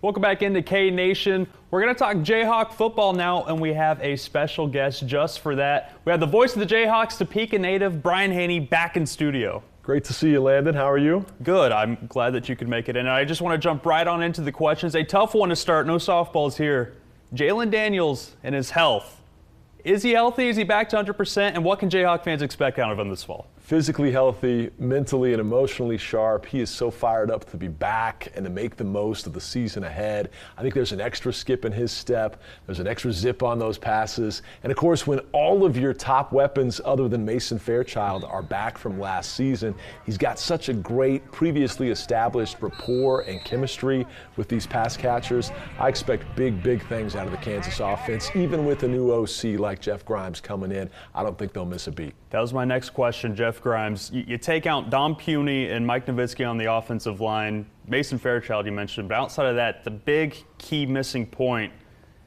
Welcome back into K-Nation. We're going to talk Jayhawk football now, and we have a special guest just for that. We have the voice of the Jayhawks, Topeka native, Brian Hanni, back in studio. Great to see you, Landon. How are you? Good. I'm glad that you could make it in. And I just want to jump right on into the questions. A tough one to start. No softballs here. Jalen Daniels and his health. Is he healthy? Is he back to 100%? And what can Jayhawk fans expect out of him this fall? Physically healthy, mentally and emotionally sharp. He is so fired up to be back and to make the most of the season ahead. I think there's an extra skip in his step. There's an extra zip on those passes. And of course, when all of your top weapons other than Mason Fairchild are back from last season, he's got such a great previously established rapport and chemistry with these pass catchers. I expect big, big things out of the Kansas offense. Even with a new OC like Jeff Grimes coming in, I don't think they'll miss a beat. That was my next question, Jeff Grimes. You take out Dom Puny and Mike Nowitzki on the offensive line. Mason Fairchild you mentioned, but outside of that, the big key missing point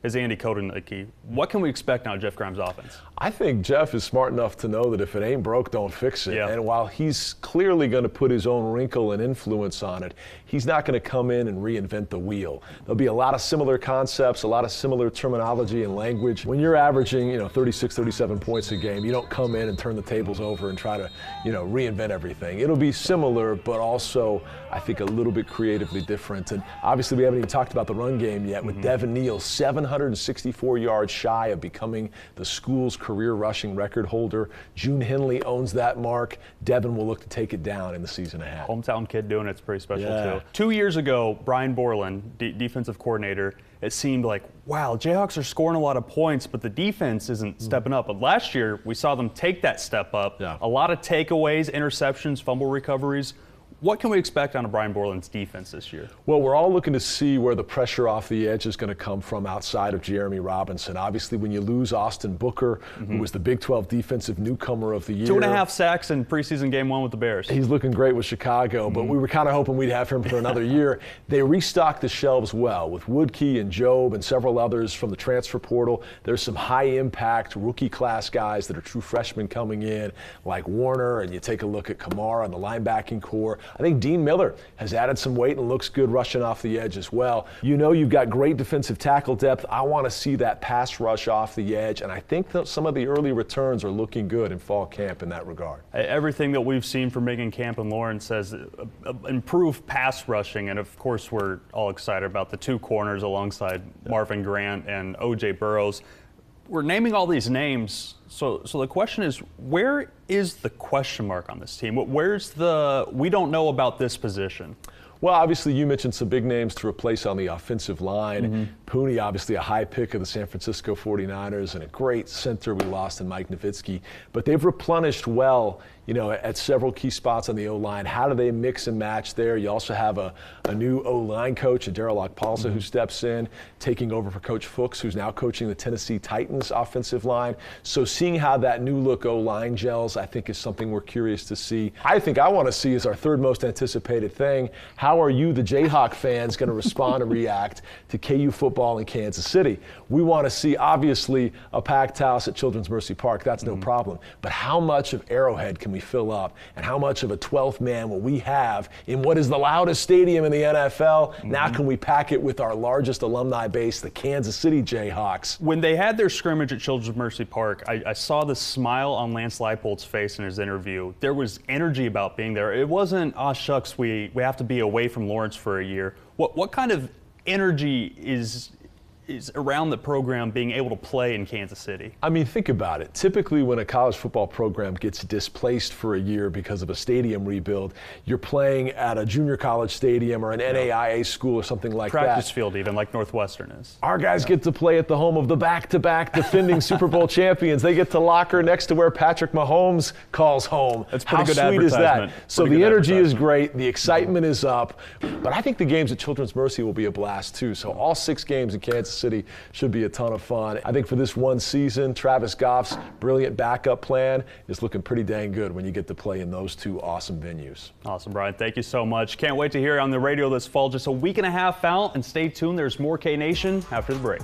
is Andy Kotelnicki. What can we expect now of Jeff Grimes' offense? I think Jeff is smart enough to know that if it ain't broke, don't fix it. Yeah. And while he's clearly going to put his own wrinkle and influence on it, he's not going to come in and reinvent the wheel. There'll be a lot of similar concepts, a lot of similar terminology and language. When you're averaging, 36, 37 points a game, you don't come in and turn the tables over and try to, reinvent everything. It'll be similar, but also, I think, a little bit creatively different. And obviously, we haven't even talked about the run game yet with Devin Neal, 764 yards shy of becoming the school's career rushing record holder. June Henley owns that mark. Devin will look to take it down in the season ahead. Hometown kid doing it's pretty special too. 2 years ago, Brian Borland, defensive coordinator, it seemed like, wow, Jayhawks are scoring a lot of points, but the defense isn't stepping up. But last year, we saw them take that step up. Yeah. A lot of takeaways, interceptions, fumble recoveries. What can we expect out of Brian Borland's defense this year? Well, we're all looking to see where the pressure off the edge is going to come from outside of Jeremy Robinson. Obviously, when you lose Austin Booker, who was the Big 12 Defensive Newcomer of the Year. 2.5 sacks in preseason game 1 with the Bears. He's looking great with Chicago, but we were kind of hoping we'd have him for another year. They restocked the shelves well with Woodkey and Job and several others from the transfer portal. There's some high-impact rookie class guys that are true freshmen coming in, like Warner, and you take a look at Kamara and the linebacking core. I think Dean Miller has added some weight and looks good rushing off the edge as well. You've got great defensive tackle depth. I want to see that pass rush off the edge, and I think that some of the early returns are looking good in fall camp in that regard. Everything that we've seen from Megan Camp and Lauren says improved pass rushing, and of course we're all excited about the two corners alongside Marvin Grant and O.J. Burrows. We're naming all these names, so the question is, where is the question mark on this team? Where's the we don't know about this position? Well, obviously, you mentioned some big names to replace on the offensive line. Pooney, obviously a high pick of the San Francisco 49ers, and a great center we lost in Mike Nowitzki. But they've replenished well, at several key spots on the O-line. How do they mix and match there? You also have a new O-line coach, Daryl Okpalsa, who steps in, taking over for Coach Fuchs, who's now coaching the Tennessee Titans offensive line. So seeing how that new look O-line gels, I think, is something we're curious to see. I think I want to see is our third most anticipated thing. How are you, the Jayhawk fans, going to respond and react to KU football in Kansas City? We want to see, obviously, a packed house at Children's Mercy Park. That's no problem. But how much of Arrowhead can we fill up? And how much of a 12th man will we have in what is the loudest stadium in the NFL? Now can we pack it with our largest alumni base, the Kansas City Jayhawks? When they had their scrimmage at Children's Mercy Park, I saw the smile on Lance Leipold's face in his interview. There was energy about being there. It wasn't, shucks, we have to be away from Lawrence for a year. What kind of energy is around the program being able to play in Kansas City? I mean, think about it. Typically, when a college football program gets displaced for a year because of a stadium rebuild, you're playing at a junior college stadium or an NAIA school or something like that. Practice field even, like Northwestern is. Our guys get to play at the home of the back-to-back defending Super Bowl champions. They get to locker next to where Patrick Mahomes calls home. That's pretty good advertisement. How sweet is that? So the energy is great. The excitement is up. But I think the games at Children's Mercy will be a blast, too. So all 6 games in Kansas City should be a ton of fun. I think for this one season, Travis Goff's brilliant backup plan is looking pretty dang good when you get to play in those 2 awesome venues. Awesome, Brian. Thank you so much. Can't wait to hear you on the radio this fall. Just a week and a half out, and stay tuned. There's more K-Nation after the break.